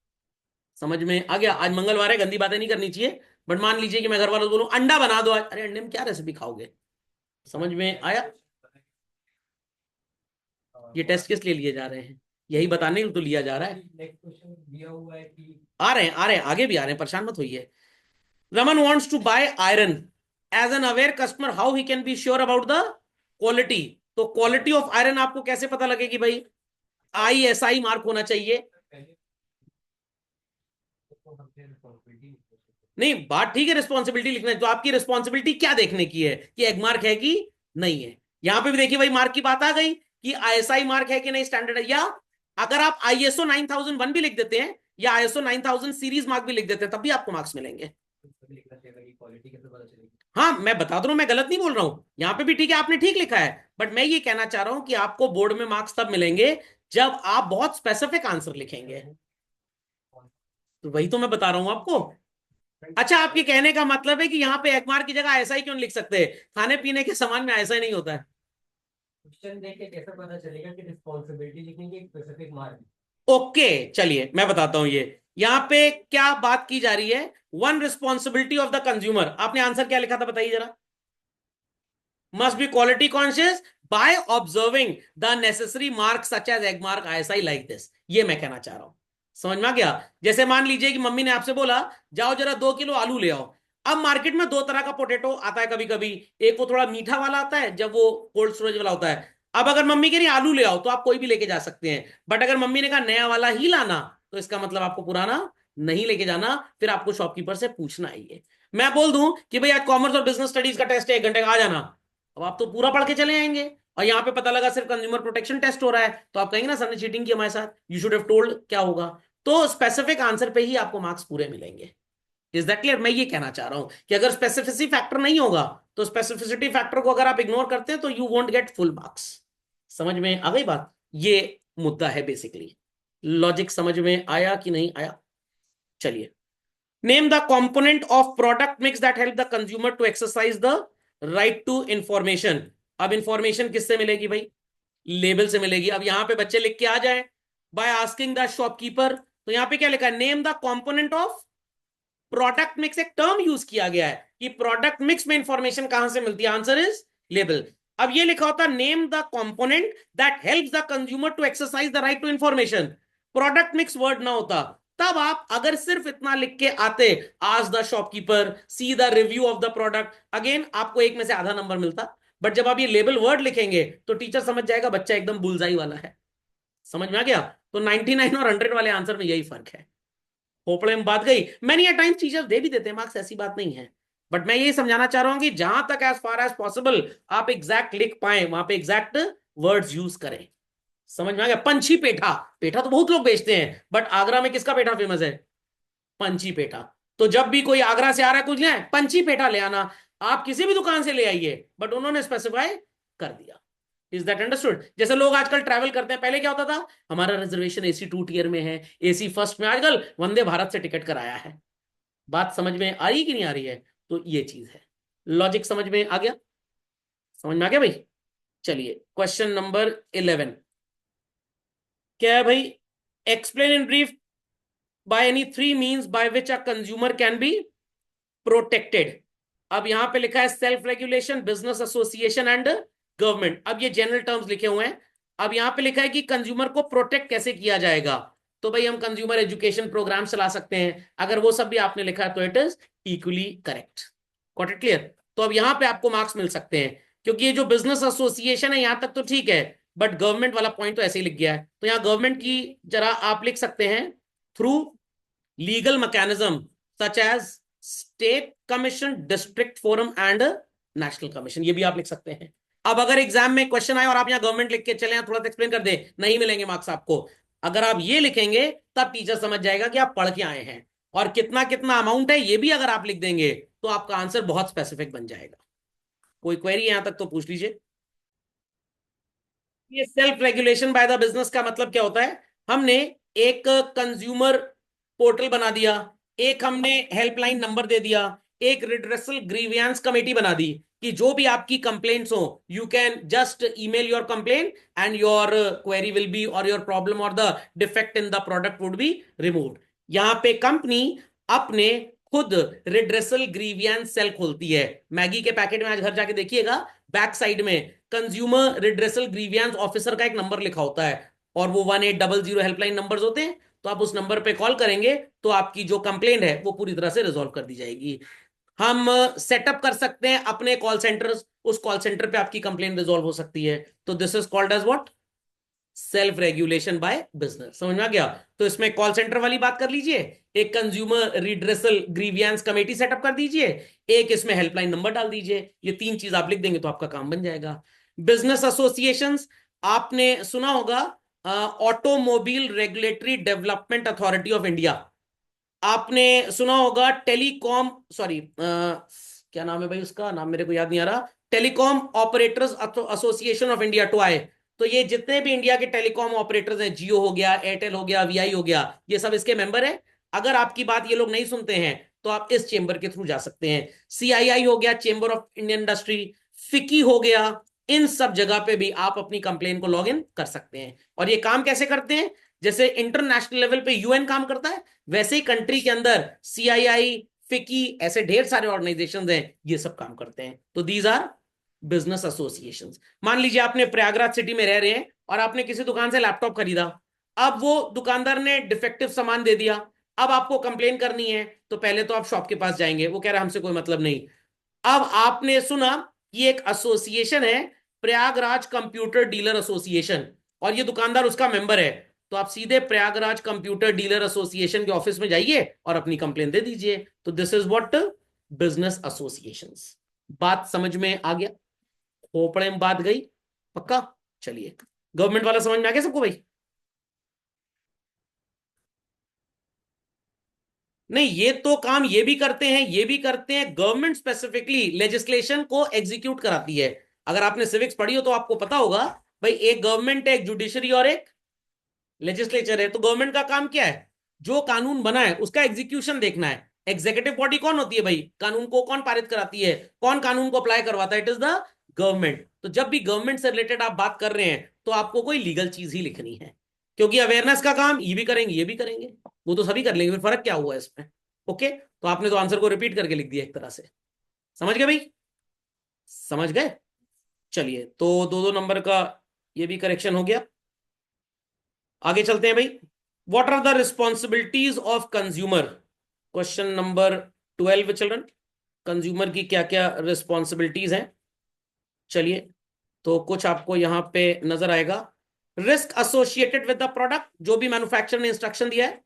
समझ में आ गया? आज मंगलवार है, गंदी बातें नहीं करनी चाहिए, बट मान लीजिए कि मैं घर वालों को बोलूं अंडा बना दो आज, अरे अंडे में क्या रेसिपी खाओगे? समझ में आया? ये टेस्ट किस लिए लिए जा रहे हैं, यही बताने के लिए तो लिया जा रहा है। नेक्स्ट क्वेश्चन दिया हुआ है कि आ रहे हैं, आ रहे हैं, आगे भी आ रहे हैं, परेशान मत होइए। Raman wants to buy iron as an aware customer, how he can be sure about the quality? तो क्वालिटी ऑफ आयरन आपको कैसे पता लगेगी भाई, ISI मार्क होना चाहिए। पहले तो हमसे रिस्पॉन्सिबिलिटी। नहीं बात ठीक है, रिस्पॉन्सिबिलिटी लिखना है, तो आपकी रिस्पॉन्सिबिलिटी क्या देखने की है कि एग मार्क है कि नहीं है। यहां पे भी देखिए भाई, मार्क की बात आ गई कि ISI मार्क है कि नहीं, स्टैंडर्ड है। या अगर आप ISO 9001 भी लिख देते हैं या ISO 9000 सीरीज मार्क भी लिख देते हैं तब भी आपको मार्क्स मिलेंगे। लिखना चाहिए कि क्वालिटी कैसे पता चलेगी। हाँ मैं बता दू, मैं गलत नहीं बोल रहा हूं, यहां पे भी ठीक है, आपने ठीक लिखा है, बट मैं ये कहना चाह रहा हूं कि आपको बोर्ड में मार्क्स तब मिलेंगे जब आप बहुत स्पेसिफिक आंसर लिखेंगे। तो वही तो मैं बता रहा हूं आपको। अच्छा, आपके कहने का मतलब है कि यहाँ पे एक मार्क की जगह ऐसा ही क्यों नहीं लिख सकते, खाने पीने के सामान में ऐसा ही नहीं होता है। क्वेश्चन देख के कैसे पता चलेगा कि रिस्पॉन्सिबिलिटी लिखेंगे एक स्पेसिफिक मार्क। ओके चलिए मैं बताता हूं, ये यहां पे क्या बात की जा रही है, one responsibility of the consumer. आपने आंसर क्या लिखा था बताइए जरा। Must be quality conscious by observing the necessary mark such as Agmark ISI like this, ये मैं कहना चाह रहा हूं। समझ में आ गया? जैसे मान लीजिए कि मम्मी ने आपसे बोला जाओ जरा 2 किलो आलू ले आओ। अब मार्केट में दो तरह का पोटेटो आता है कभी कभी, एक वो थोड़ा मीठा वाला आता है जब वो कोल्ड स्टोरेज वाला होता है। अब अगर मम्मी कह रही आलू ले आओ तो आप कोई भी लेके जा सकते हैं, बट अगर मम्मी ने कहा नया वाला ही लाना तो इसका मतलब आपको पुराना नहीं लेके जाना, फिर आपको शॉपकीपर से पूछना ही है। मैं बोल दूं कि भाई आज कॉमर्स और बिजनेस स्टडीज का टेस्ट है 1 घंटे का, आ जाना। अब आप तो पूरा पढ़ के चले आएंगे, और यहाँ पे पता लगा सिर्फ कंज्यूमर प्रोटेक्शन टेस्ट हो रहा है, तो आप कहेंगे ना सर ने चीटिंग की हमारे साथ, यू शुड हैव टोल्ड क्या होगा। तो स्पेसिफिक आंसर पे ही आपको मार्क्स पूरे मिलेंगे। Is that clear? मैं ये कहना चाह रहा हूं कि अगर स्पेसिफिसिटी फैक्टर नहीं होगा, तो स्पेसिफिसिटी फैक्टर को अगर आप इग्नोर करते हैं तो you won't get full marks. समझ में आ गई बात? ये मुद्दा है बेसिकली। लॉजिक समझ में आया कि नहीं आया? चलिए, name the component of product mix that help the consumer to exercise the right to information. अब इंफॉर्मेशन किससे मिलेगी भाई? लेबल से मिलेगी। अब यहां पे बच्चे लिख के आ जाए, बाय आस्किंग द शॉपकीपर। तो यहां पे क्या लिखा है? Name the component of product mix. एक टर्म यूज किया गया है कि प्रोडक्ट मिक्स में इंफॉर्मेशन कहां से मिलती है, आंसर इज लेबल। अब ये लिखा होता name the component that helps the consumer to exercise the right to information, product mix word ना होता, तब आप अगर सिर्फ इतना लिख के आते, आज the shopkeeper see the review of the product, again आपको 1 में से आधा नंबर मिलता। बट जब आप ये लेबल वर्ड लिखेंगे तो टीचर समझ जाएगा बच्चा एकदम बुलजाई वाला है। समझ में आ गया? तो 99 और 100 वाले आंसर में यही फर्क है। खोपड़े में बात गई। Many a time teachers they भी देते हैं मार्क्स, ऐसी बात नहीं है, बट मैं यही समझाना चाह रहा हूं कि जहां तक एज फार एज पॉसिबल आप एग्जैक्ट लिख पाए वहां पे एग्जैक्ट वर्ड्स यूज करें। समझ में आ गया? पंछी पेठा, पेठा तो बहुत लोग बेचते हैं, बट आगरा में किसका पेठा फेमस है? पंछी पेठा। तो जब भी कोई आगरा से आ रहा है कुछ लें, पंछी पेठा ले आना। आप किसी भी दुकान से ले आइए, बट उन्होंने स्पेसिफाई कर दिया। Is that understood? जैसे लोग आजकल ट्रैवल करते हैं, पहले क्या होता था, हमारा रिजर्वेशन AC 2 टियर में है, AC फर्स्ट में, आजकल वंदे भारत से टिकट कराया है। बात समझ में आ रही कि नहीं आ रही है? तो ये चीज है। लॉजिक समझ में आ गया? समझ में आ गया भाई? चलिए क्वेश्चन नंबर 11 क्या है भाई? Explain in brief by any 3 means by which a consumer can be protected. अब यहां पे लिखा है self regulation, business association and government. अब ये जनरल टर्म्स लिखे हुए हैं। अब यहां पे लिखा है कि कंज्यूमर को प्रोटेक्ट कैसे किया जाएगा। तो भाई हम कंज्यूमर एजुकेशन प्रोग्राम चला सकते हैं, अगर वो सब भी आपने लिखा है तो it is equally correct. Got it clear? तो अब यहां पे आपको मार्क्स मिल सकते हैं, क्योंकि ये जो बिजनेस एसोसिएशन है यहां तक तो ठीक है, बट गवर्नमेंट वाला पॉइंट तो ऐसे ही लिख गया है, तो यहां गवर्नमेंट की जरा आप लिख सकते हैं, through legal mechanism such as state commission, district forum and national commission, ये भी आप लिख सकते हैं। अब अगर एग्जाम में क्वेश्चन आए और आप यहां गवर्नमेंट लिख के चले, थोड़ा सा एक्सप्लेन कर दे, नहीं मिलेंगे मार्क्स आपको। अगर आप ये लिखेंगे तब टीचर समझ जाएगा कि आप पढ़ के आए हैं, और कितना कितना अमाउंट है ये भी अगर आप लिख देंगे तो आपका आंसर बहुत स्पेसिफिक बन जाएगा। कोई क्वेरी यहां तक तो पूछ लीजिए। ये self regulation by the business का मतलब क्या होता है? हमने एक कंज्यूमर पोर्टल बना दिया, एक हमने हेल्पलाइन नंबर दे दिया, एक रिड्रेसल ग्रीवियंस कमेटी बना दी कि जो भी आपकी कंप्लेंट्स हो you can just email your complaint and your query will be, और योर प्रॉब्लम और the defect in the product would be removed. यहां पे कंपनी अपने खुद रिड्रेसल ग्रीवियंस सेल खोलती है। मैगी के पैकेट में आज घर जाके देखिएगा, बैक साइड में कंज्यूमर रिड्रेसल ग्रीवियंस ऑफिसर का एक नंबर लिखा होता है, और वो 1800 हेल्पलाइन नंबर्स होते हैं। तो आप उस नंबर पे कॉल करेंगे तो आपकी जो कंप्लेंट है वो पूरी तरह से रिजॉल्व कर दी जाएगी। हम सेटअप कर सकते हैं अपने कॉल सेंटर्स, उस कॉल सेंटर पे आपकी कंप्लेंट रिजॉल्व हो सकती है। तो this is called as what? Self regulation by business. समझ में आ गया? तो इसमें कॉल सेंटर वाली बात कर लीजिए, एक consumer redressal grievance committee setup कर दीजिए, एक इसमें हेल्पलाइन नंबर डाल दीजिए। ये 3 चीज आप लिख देंगे तो आपका काम बन जाएगा। बिजनेस एसोसिएशंस, आपने सुना होगा automobile regulatory development authority of India, आपने सुना होगा टेलीकॉम, सॉरी क्या नाम है भाई उसका, नाम मेरे को याद नहीं आ रहा, telecom operators association of India, टोआई। तो ये जितने भी इंडिया के टेलीकॉम ऑपरेटर्स हैं, जियो हो गया, एयरटेल हो गया, VI हो गया, ये सब इसके मेंबर है। अगर आपकी बात ये लोग नहीं सुनते हैं तो आप इस चेंबर के थ्रू जा सकते हैं। CII हो गया, चेंबर ऑफ इंडियन इंडस्ट्री, फिकी हो गया, इन सब जगह पे भी आप अपनी कंप्लेन को लॉग इन कर सकते हैं। और ये काम कैसे करते हैं? जैसे इंटरनेशनल लेवल पे यूएन काम करता है, वैसे ही कंट्री के अंदर सीआईआई, फिकी, ऐसे ढेर सारे ऑर्गेनाइजेशंस हैं, ये सब काम करते हैं। तो दीज आर बिजनेस एसोसिएशंस। मान लीजिए आपने प्रयागराज सिटी में रह रहे हैं और आपने किसी दुकान से लैपटॉप खरीदा, अब वो दुकानदार ने डिफेक्टिव सामान दे दिया, अब आपको कंप्लेन करनी है, तो पहले तो आप शॉप के पास जाएंगे, वो कह रहा है हमसे कोई मतलब नहीं। अब आपने सुना कि एक एसोसिएशन है, प्रयागराज कंप्यूटर डीलर एसोसिएशन, और ये दुकानदार उसका मेंबर है, तो आप सीधे प्रयागराज कंप्यूटर डीलर एसोसिएशन के ऑफिस में जाइए और अपनी कंप्लेन दे दीजिए। तो this is what business associations. बात समझ में आ गया? खोपड़े में बात गई? पक्का? चलिए, गवर्नमेंट वाला समझ में आ गया सबको भाई? नहीं, ये तो काम ये भी करते हैं, ये भी करते हैं, गवर्नमेंट स्पेसिफिकली लेजिस्लेशन को एग्जीक्यूट कराती है। अगर आपने सिविक्स पढ़ी हो तो आपको पता होगा भाई, एक गवर्नमेंट है, एक जुडिशरी और एक लेजिस्लेचर है। तो गवर्नमेंट का काम क्या है? जो कानून बना है उसका एग्जीक्यूशन देखना है। एग्जीक्यूटिव बॉडी कौन होती है भाई? कानून को कौन पारित कराती है, कौन कानून को अप्लाई करवाता है? It is the government. तो जब भी गवर्नमेंट से रिलेटेड आप बात कर रहे हैं तो आपको कोई लीगल चीज ही लिखनी है, क्योंकि अवेयरनेस का काम ये भी करेंगे, ये भी करेंगे, वो तो सभी कर लेंगे, फिर फर्क क्या हुआ इसमें? ओके, तो आपने तो आंसर को रिपीट करके लिख दिया एक तरह से। समझ गए भाई? समझ गए? चलिए, तो दो दो नंबर का ये भी करेक्शन हो गया। आगे चलते हैं भाई। What are the responsibilities of consumer? Question number 12 children. Consumer की क्या क्या रिस्पॉन्सिबिलिटीज हैं? चलिए, तो कुछ आपको यहां पे नजर आएगा। Risk associated with the product, जो भी मैन्युफैक्चरर ने इंस्ट्रक्शन दिया है।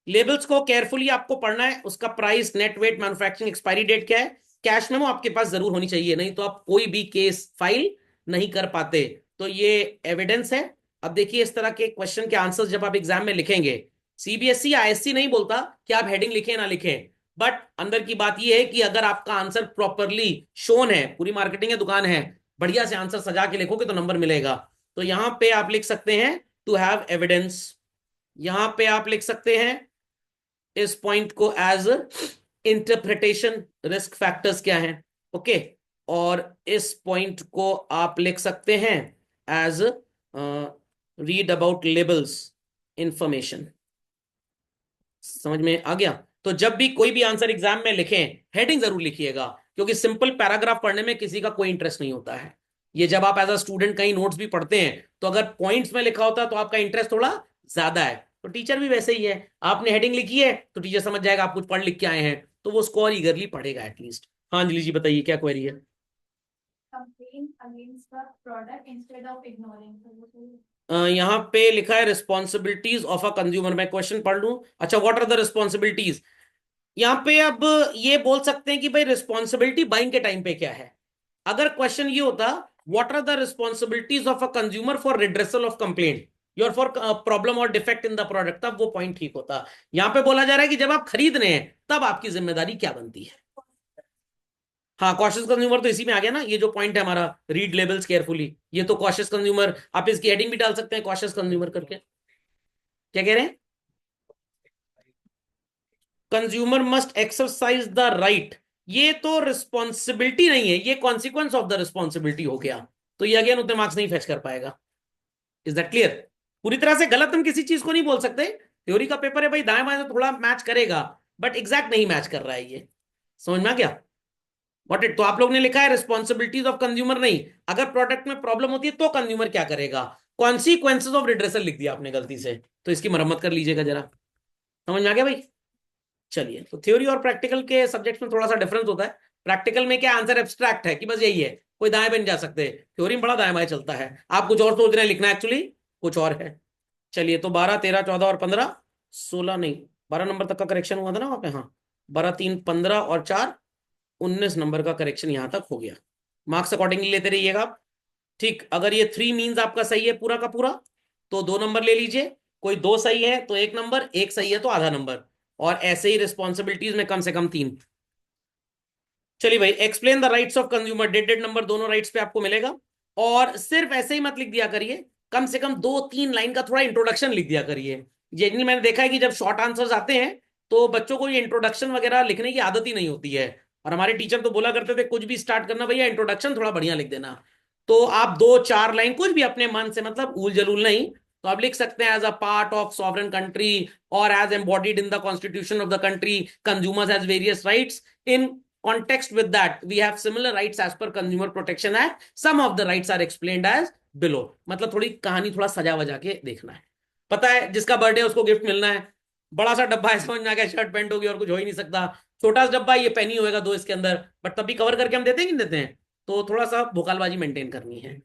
लेबल्स को केयरफुली आपको पढ़ना है, उसका price, net weight, manufacturing expiry date क्या है। कैश मेमो आपके पास जरूर होनी चाहिए, नहीं तो आप कोई भी केस फाइल नहीं कर पाते। तो ये एविडेंस है। अब देखिए, इस तरह के क्वेश्चन के आंसर्स जब आप एग्जाम में लिखेंगे, सीबीएसई आईएससी नहीं बोलता कि आप हेडिंग लिखें ना लिखें, बट अंदर की बात यह है कि अगर आपका आंसर प्रॉपरली शोन है, पूरी मार्केटिंग है, दुकान है, बढ़िया से आंसर सजा के लिखोगे तो नंबर मिलेगा। तो यहां पे आप लिख सकते हैं टू हैव एविडेंस, यहां पे आप लिख सकते हैं इस पॉइंट को एज इंटरप्रिटेशन, रिस्क फैक्टर्स क्या हैं, ओके। और इस पॉइंट को आप लिख सकते हैं as read about labels, information. समझ में आ गया? तो जब भी कोई भी आंसर एग्जाम में लिखें, हेडिंग जरूर लिखिएगा, क्योंकि सिंपल पैराग्राफ पढ़ने में किसी का कोई इंटरेस्ट नहीं होता है। ये जब आप एज अ स्टूडेंट कहीं नोट्स भी पढ़ते हैं, तो अगर पॉइंट्स में लिखा होता है तो आपका इंटरेस्ट थोड़ा ज्यादा है। तो टीचर भी वैसे ही है, आपने हेडिंग लिखी है तो टीचर समझ जाएगा आप कुछ पढ़ लिख के आए हैं, तो वो स्कोर ईगरली पढ़ेगा एटलीस्ट। हाँ अंजलि जी बताइए, क्या क्वेरी है? complain against the product instead of ignoring. यहाँ पे लिखा है रिस्पॉन्सिबिलिटीज ऑफ अ कंज्यूमर, मैं क्वेश्चन पढ़ लूं। अच्छा, व्हाट आर द रिस्पॉन्सिबिलिटीज? यहाँ पे अब ये बोल सकते हैं कि भाई रिस्पॉन्सिबिलिटी बाइंग के टाइम पे क्या है। अगर क्वेश्चन ये होता, what are the responsibilities of a consumer for redressal of complaint your for problem और डिफेक्ट इन द प्रोडक्ट, तब वो पॉइंट ठीक होता। यहाँ पे बोला जा रहा है कि जब आप खरीद रहे हैं तब आपकी जिम्मेदारी क्या बनती है। हाँ, कॉशियस कंज्यूमर तो इसी में आ गया ना, ये जो पॉइंट है हमारा, रीड लेबल्स केयरफुली, ये तो कॉशियस कंज्यूमर, आप इसकी हेडिंग भी डाल सकते हैं कॉशियस कंज्यूमर करके। क्या कह रहे हैं? Consumer must exercise the right, ये तो रिस्पॉन्सिबिलिटी नहीं है, ये कॉन्सिक्वेंस ऑफ द रिस्पॉन्सिबिलिटी हो गया। तो ये अगेन उतने मार्क्स नहीं फेच कर पाएगा। Is that clear? पूरी तरह से गलत हम किसी चीज को नहीं बोल सकते, थ्योरी का पेपर है भाई, दाएं बाएं से थोड़ा मैच करेगा, बट एग्जैक्ट नहीं मैच कर रहा है ये। समझ में आ गया? वॉट इट, तो आप लोग ने लिखा है रिस्पॉन्सिबिलिटीज ऑफ कंज्यूमर नहीं, अगर प्रोडक्ट में प्रॉब्लम होती है तो कंज्यूमर क्या करेगा, कॉन्सिक्वेंसेज ऑफ रिड्रेसल लिख दिया आपने गलती से, तो इसकी मरम्मत कर लीजिएगा जरा। समझ में आ गया भाई? चलिए, तो थ्योरी और प्रैक्टिकल के सब्जेक्ट में थोड़ा सा डिफरेंस होता है। प्रैक्टिकल में क्या आंसर एब्स्ट्रैक्ट है कि बस यही है, कोई दाएं बाएं जा सकते हैं, थ्योरी में बड़ा दाएं बाएं चलता है, आप कुछ और सोच रहे हैं, लिखना एक्चुअली कुछ और है। चलिए, तो 12 13 14 और 15, 16 नहीं, 12 नंबर तक का करेक्शन हुआ था ना वहां पे, हाँ, 12 3 15 और 4 19 नंबर का करेक्शन यहां तक हो गया। मार्क्स अकॉर्डिंगली लेते रहिएगा आप। ठीक, अगर ये 3 मीन्स आपका सही है पूरा का पूरा, तो 2 नंबर ले लीजिए, कोई 2 सही है तो 1 नंबर, 1 सही है तो आधा नंबर, और ऐसे ही रिस्पॉन्सिबिलिटीज में कम से कम 3। चलिए भाई, explain the rights of consumer, dead number दोनों राइट्स पे आपको मिलेगा। और सिर्फ ऐसे ही मत लिख दिया करिए, कम से कम 2-3 लाइन का थोड़ा इंट्रोडक्शन लिख दिया करिए। जनरली मैंने देखा है कि जब शॉर्ट आंसर्स आते हैं तो बच्चों को ये इंट्रोडक्शन वगैरह लिखने की आदत ही नहीं होती है, और हमारे टीचर तो बोला करते थे कुछ भी स्टार्ट करना भैया इंट्रोडक्शन थोड़ा बढ़िया लिख देना। तो आप 2-4 लाइन कुछ भी अपने मन से, मतलब ऊल जलूल नहीं, तो आप लिख सकते हैं as a part of sovereign country और as embodied in the constitution of the country consumers has various rights in context with that we have similar rights as per consumer protection act some of the rights are explained as below मतलब थोड़ी कहानी थोड़ा सजा वजा के देखना है पता है जिसका बर्थडे है उसको गिफ्ट मिलना है बड़ा सा डब्बा है समझ में आ गया शर्ट पैंट होगी और कुछ हो ही नहीं सकता छोटा सा डब्बा ये पेन ही होएगा दो इसके अंदर बट तब भी कवर करके हम देते हैं कि नहीं देते हैं तो थोड़ा सा भोकालबाजी मेंटेन करनी है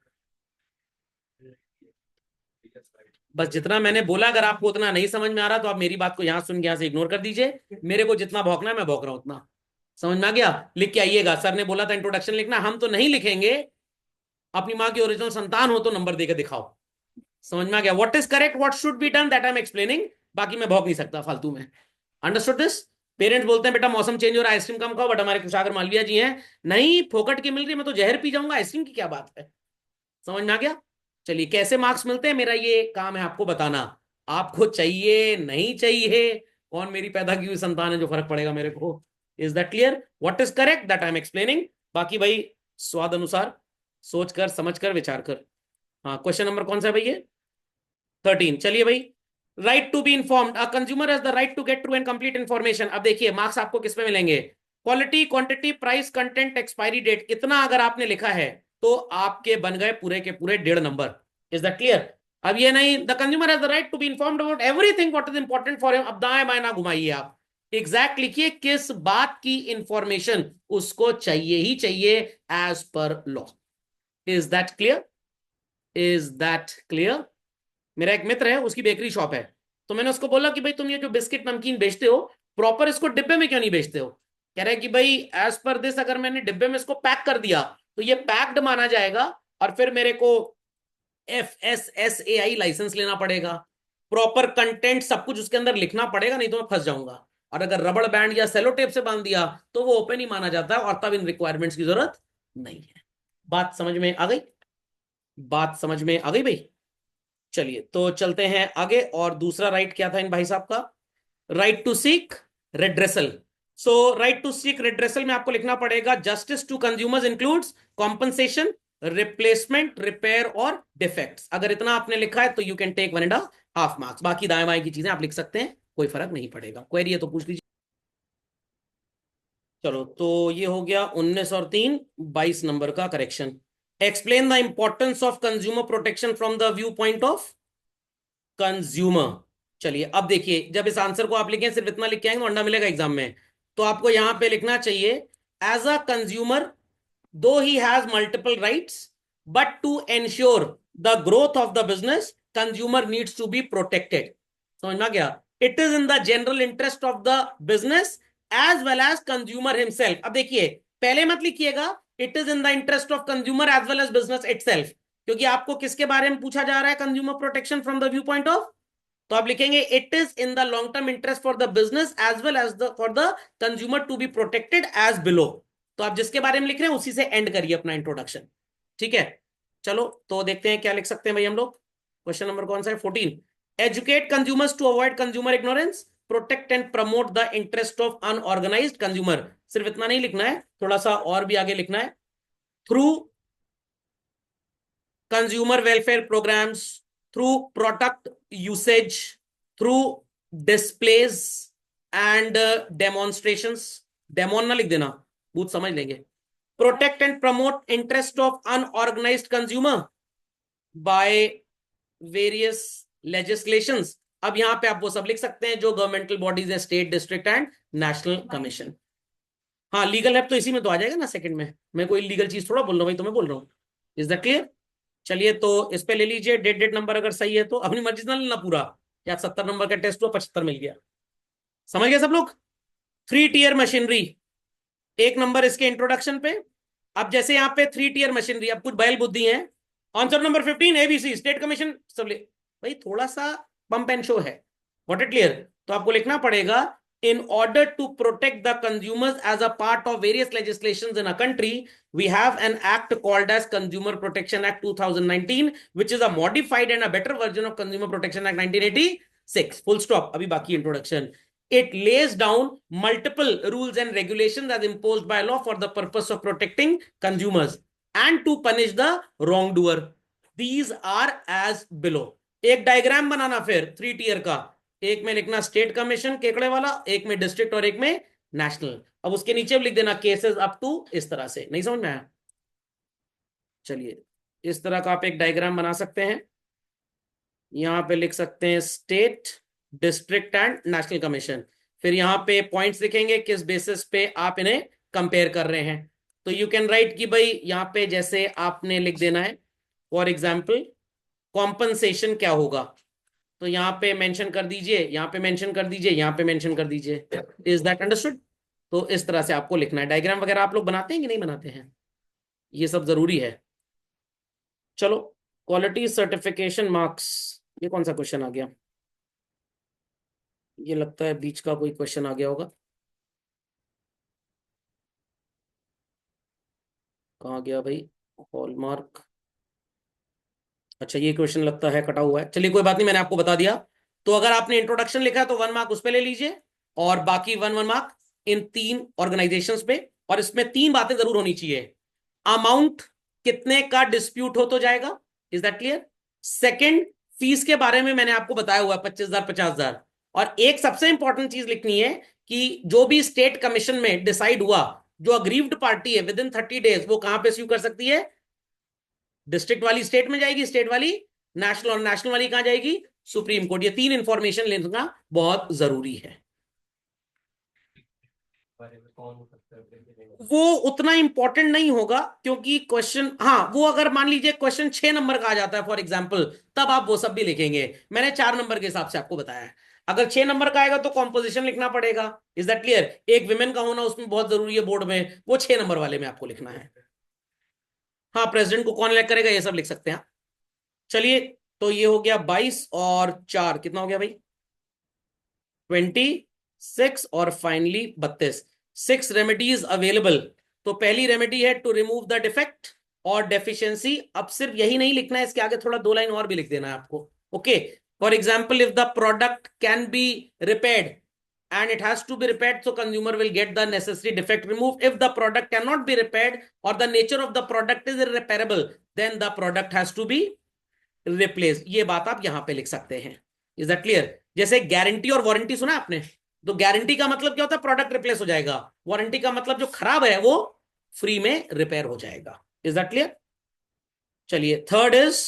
बस जितना मैंने बोला अगर आपको उतना नहीं समझ में आ रहा तो आप मेरी बात को यहां सुन के यहां से इग्नोर कर दीजिए मेरे को जितना भौंकना है मैं भौंक रहा हूं उतना समझ में आ गया लिख के आइएगा सर ने बोला था इंट्रोडक्शन लिखना हम तो नहीं लिखेंगे अपनी माँ की ओरिजिनल संतान हो तो नंबर देकर दिखाओ समझ में आ गया what is correct what should be done that I am explaining बाकी मैं भौंक नहीं सकता फालतू में अंडरस्टूड दिस पेरेंट्स बोलते हैं बेटा मौसम चेंज हो रहा है आइसक्रीम कम खाओ बट हमारे कुशागर मालविया जी हैं नहीं फोकट की मिल रही है मैं तो जहर पी जाऊंगा आइसक्रीम की क्या बात है समझ में आ गया चलिए कैसे मार्क्स मिलते हैं मेरा ये काम है आपको बताना आपको चाहिए नहीं चाहिए कौन मेरी पैदा की हुई संतान है जो फर्क पड़ेगा मेरे को is that clear what is correct that I am explaining बाकी भाई स्वाद अनुसार सोच कर समझ कर विचार कर हाँ क्वेश्चन नंबर कौन सा है भाई ये 13 चलिए भाई right to be informed a consumer has the right to get true and complete information अब देखिए मार्क्स आपको किस पे मिलेंगे quality quantity price content expiry date इतना अगर आपने लिखा है तो आपके बन गए पूरे के पूरे 1.5 नंबर इज दैट क्लियर अब ये नहीं the consumer has the right to be informed about everything what is important for him अब दाएं बाएं ना घुमाइए आप एग्जैक्ट लिखिए किस बात की इंफॉर्मेशन उसको चाहिए ही चाहिए as per law is that clear is that clear मेरा एक मित्र है उसकी बेकरी शॉप है तो मैंने उसको बोला कि भाई तुम ये जो बिस्किट नमकीन बेचते हो प्रॉपर इसको डिब्बे में क्यों नहीं बेचते हो कह रहे कि भाई एज पर दिस अगर मैंने डिब्बे में इसको पैक कर दिया तो ये पैक्ड माना जाएगा और फिर मेरे को FSSAI लाइसेंस लेना पड़ेगा प्रॉपर कंटेंट सब कुछ उसके अंदर लिखना पड़ेगा नहीं तो मैं फंस जाऊंगा और अगर रबड़ बैंड या सेलो टेप से बांध दिया तो वो ओपन ही माना जाता है और तब इन रिक्वायरमेंट्स की जरूरत नहीं है बात समझ में आ गई बात समझ में आ गई भाई चलिए तो चलते हैं आगे और दूसरा राइट क्या था इन भाई साहब का right to seek redressal so right to seek redressal में आपको लिखना पड़ेगा justice to consumers includes compensation replacement repair और डिफेक्ट्स अगर इतना आपने लिखा है तो यू कैन टेक 1.5 मार्क्स बाकी दाएं बाएं की चीजें आप लिख सकते हैं कोई फर्क नहीं पड़ेगा क्वेरी है तो पूछ लीजिए चलो तो ये हो गया 19 और 3 22 नंबर का correction explain the importance of consumer protection from the view point of consumer चलिए अब देखिए जब इस आंसर को आप लिखें सिर्फ इतना लिख के आएंगे अंडा मिलेगा एग्जाम में तो आपको यहां पे लिखना चाहिए as a consumer though he has multiple rights but to ensure the growth of the business consumer needs to be protected समझ में आ गया it is in the general interest of the business as well as consumer himself अब देखिए पहले मत लिखिएगा it is in the interest of consumer as well as business itself क्योंकि आपको किसके बारे में पूछा जा रहा है consumer protection from the view point of तो आप लिखेंगे it is in the long term interest for the business as well as for the consumer to be protected as below तो आप जिसके बारे में लिख रहे हैं उसी से एंड करिए अपना इंट्रोडक्शन ठीक है चलो तो देखते हैं क्या लिख सकते हैं भाई हम लोग क्वेश्चन नंबर कौन सा है 14 educate consumers to avoid consumer ignorance protect and promote the interest of unorganised consumer सिर्फ इतना नहीं लिखना है थोड़ा सा और भी आगे लिखना है through consumer welfare programs through product usage through displays and demonstrations demon ना लिख देना बहुत समझ लेंगे protect and promote interest of unorganized consumer by various legislations अब यहां पे आप वो सब लिख सकते हैं जो गवर्नमेंटल बॉडीज है state district and national commission हाँ लीगल हेल्प तो इसी में तो आ जाएगा ना सेकंड में मैं कोई लीगल चीज थोड़ा बोल रहा हूँ भाई तो मैं बोल रहा हूँ इज दैट क्लियर चलिए तो इस पे ले लीजिए डेट नंबर अगर सही है तो अपनी मर्जी से ना लेना पूरा या 70 नंबर का टेस्ट हुआ 75 मिल गया समझ गए सब लोग 3 टियर मशीनरी 1 नंबर इसके इंट्रोडक्शन पे अब जैसे यहाँ पे 3 टियर मशीनरी अब कुछ बैल बुद्धि है answer number 15 ABC state commission सब भाई थोड़ा सा पंप एंड शो है व्हाट इट क्लियर तो आपको लिखना पड़ेगा in order to protect the consumers as a part of various legislations in a country we have an act called as Consumer Protection Act 2019 which is a modified and a better version of Consumer Protection Act 1986 full stop abhi baki introduction it lays down multiple rules and regulations as imposed by law for the purpose of protecting consumers and to punish the wrongdoer these are as below एक diagram बनाना फिर 3 tier का, एक में लिखना state commission केकड़े वाला, एक में डिस्ट्रिक्ट और एक में नेशनल। अब उसके नीचे भी लिख देना केसेस अप टू, इस तरह से। नहीं समझ में आया? चलिए, इस तरह का आप एक डायग्राम बना सकते हैं। यहां पे लिख सकते हैं state, district and national commission. फिर यहाँ पे पॉइंट्स लिखेंगे किस बेसिस पे आप इन्हें कंपेयर कर रहे हैं। तो यू कैन राइट कि भाई यहाँ पे जैसे आपने लिख देना है फॉर एग्जाम्पल कॉम्पनसेशन क्या होगा, तो यहाँ पे मेंशन कर दीजिए, यहाँ पे मेंशन कर दीजिए, यहाँ पे मेंशन कर दीजिए। Is that understood? तो इस तरह से आपको लिखना है। डायग्राम वगैरह आप लोग बनाते हैं कि नहीं बनाते हैं? ये सब जरूरी है। चलो, क्वालिटी सर्टिफिकेशन मार्क्स, ये कौन सा क्वेश्चन आ गया? ये लगता है बीच का कोई क्वेश्चन आ गया होगा। कहाँ गया भाई? हॉलमार्क। अच्छा, ये क्वेश्चन लगता है कटा हुआ है। चलिए कोई बात नहीं, मैंने आपको बता दिया। तो अगर आपने इंट्रोडक्शन लिखा है तो 1 मार्क उस पे ले लीजिए, और बाकी 1 1 मार्क इन 3 ऑर्गेनाइजेशंस पे। और इसमें 3 बातें जरूर होनी चाहिए। अमाउंट कितने का डिस्प्यूट हो तो जाएगा, is that clear? Second, fees के बारे में मैंने आपको बताया हुआ है 25,000 50,000। और एक सबसे इंपॉर्टेंट चीज लिखनी है कि जो भी स्टेट कमीशन में डिसाइड हुआ, जो अग्रीव्ड पार्टी है विद इन 30 डेज, वो कहां पे स्यू कर सकती है? डिस्ट्रिक्ट वाली स्टेट में जाएगी, स्टेट वाली नेशनल, और नेशनल वाली कहां जाएगी? Supreme court. ये 3 इंफॉर्मेशन लेना बहुत जरूरी है। बारे में कौन हो सकता है president? वो उतना इंपॉर्टेंट नहीं होगा, क्योंकि क्वेश्चन, हाँ, वो अगर मान लीजिए क्वेश्चन 6 नंबर का आ जाता है फॉर एग्जाम्पल, तब आप वो सब भी लिखेंगे। मैंने 4 नंबर के हिसाब से आपको बताया है। अगर 6 नंबर का आएगा तो कॉम्पोजिशन लिखना पड़ेगा। Is that clear? एक विमेन का होना उसमें बहुत जरूरी है बोर्ड में, वो 6 नंबर वाले में आपको लिखना है। हाँ, प्रेसिडेंट को कौन इलेक्ट करेगा, ये सब लिख सकते हैं। चलिए, तो ये हो गया 22 और 4 कितना हो गया भाई? 26, और फाइनली 32। 6 remedies available. तो पहली रेमेडी है टू रिमूव द डिफेक्ट और डेफिशिएंसी। अब सिर्फ यही नहीं लिखना है, इसके आगे थोड़ा 2 लाइन और भी लिख देना है आपको। Okay, for example if the product can be repaired and it has to be repaired, so consumer will get the necessary defect removed. If the product cannot be repaired or the nature of the product is irreparable, then the product has to be replaced. ये बात आप यहां पे लिख सकते हैं। Is that clear? जैसे guarantee और वारंटी सुना आपने, तो गारंटी का मतलब क्या होता है? प्रोडक्ट रिप्लेस हो जाएगा। वारंटी का मतलब जो खराब है वो फ्री में रिपेयर हो जाएगा। Is that clear? चलिए, third is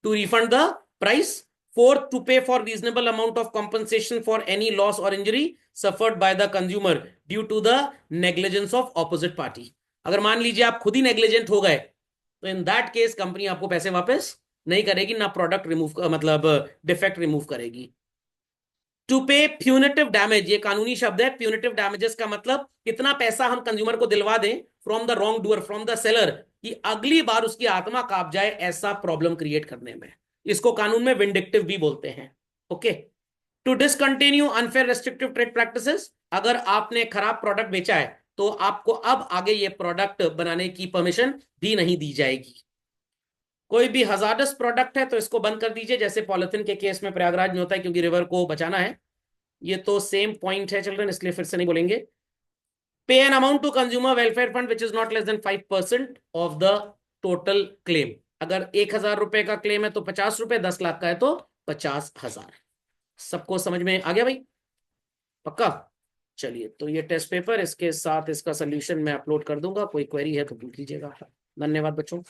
to refund the price. Fourth, to pay for reasonable amount of compensation for any loss or injury suffered by the consumer due to the negligence of opposite party. अगर मान लीजिए आप खुद ही negligent हो गए, तो in that case company आपको पैसे वापस नहीं करेगी, ना प्रोडक्ट रिमूव मतलब डिफेक्ट रिमूव करेगी। टू पे प्यूनिटिव डैमेज, ये कानूनी शब्द है। प्यूनिटिव डैमेजेस का मतलब कितना पैसा हम कंज्यूमर को दिलवा दें from the wrong doer, from the seller, कि अगली बार उसकी आत्मा कांप जाए ऐसा प्रॉब्लम क्रिएट करने में। इसको कानून में विंडिक्टिव भी बोलते हैं। Okay. To discontinue unfair restrictive trade practices, अगर आपने खराब प्रोडक्ट बेचा है तो आपको अब आगे ये प्रोडक्ट बनाने की परमिशन भी नहीं दी जाएगी। कोई भी हजार्डस प्रोडक्ट है तो इसको बंद कर दीजिए, जैसे पॉलिथीन के केस में प्रयागराज में होता है, क्योंकि रिवर को बचाना है। ये तो सेम पॉइंट है चिल्ड्रन, इसलिए फिर से नहीं बोलेंगे। Pay an amount to consumer welfare fund which is not less than 5% of the total claim. अगर 1,000 रुपए का क्लेम है तो 50 रुपए, 10 लाख का है तो 50,000। सबको समझ में आ गया भाई? पक्का? चलिए, तो ये टेस्ट पेपर, इसके साथ इसका सोल्यूशन मैं अपलोड कर दूंगा। कोई क्वेरी है तो पूछ लीजिएगा। धन्यवाद बच्चों।